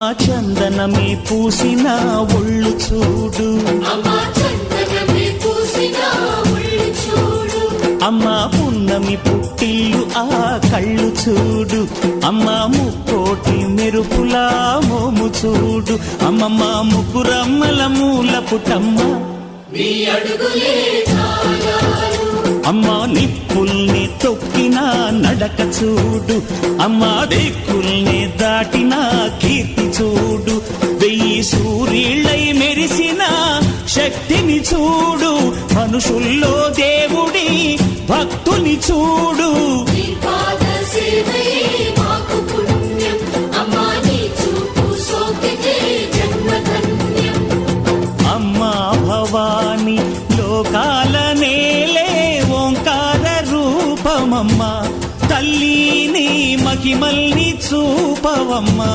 చందనమే పూసిన ఒళ్ళు చూడు, అమ్మా పున్నమి పుట్టిల్లు ఆ కళ్ళు చూడు, అమ్మా ముక్కోటి మెరుపులా మోము చూడు, అమ్మమ్మ ముగ్గురమ్మల మూల పుటమ్మ అమ్మా నిప్పుల్ని తొక్కిన నడక చూడు, అమ్మా దిక్కుల్ని దాటిన కీర్తి చూడు, 1000 సూర్యుళ్ళై మెరిసిన శక్తిని చూడు, మనుషుల్లో దేవుడి భక్తుని చూడు. అమ్మా భవాని లోకాల నేలే ఓంకార రూపమమ్మా, తల్లిని మహిమల్ని చూపవమ్మా.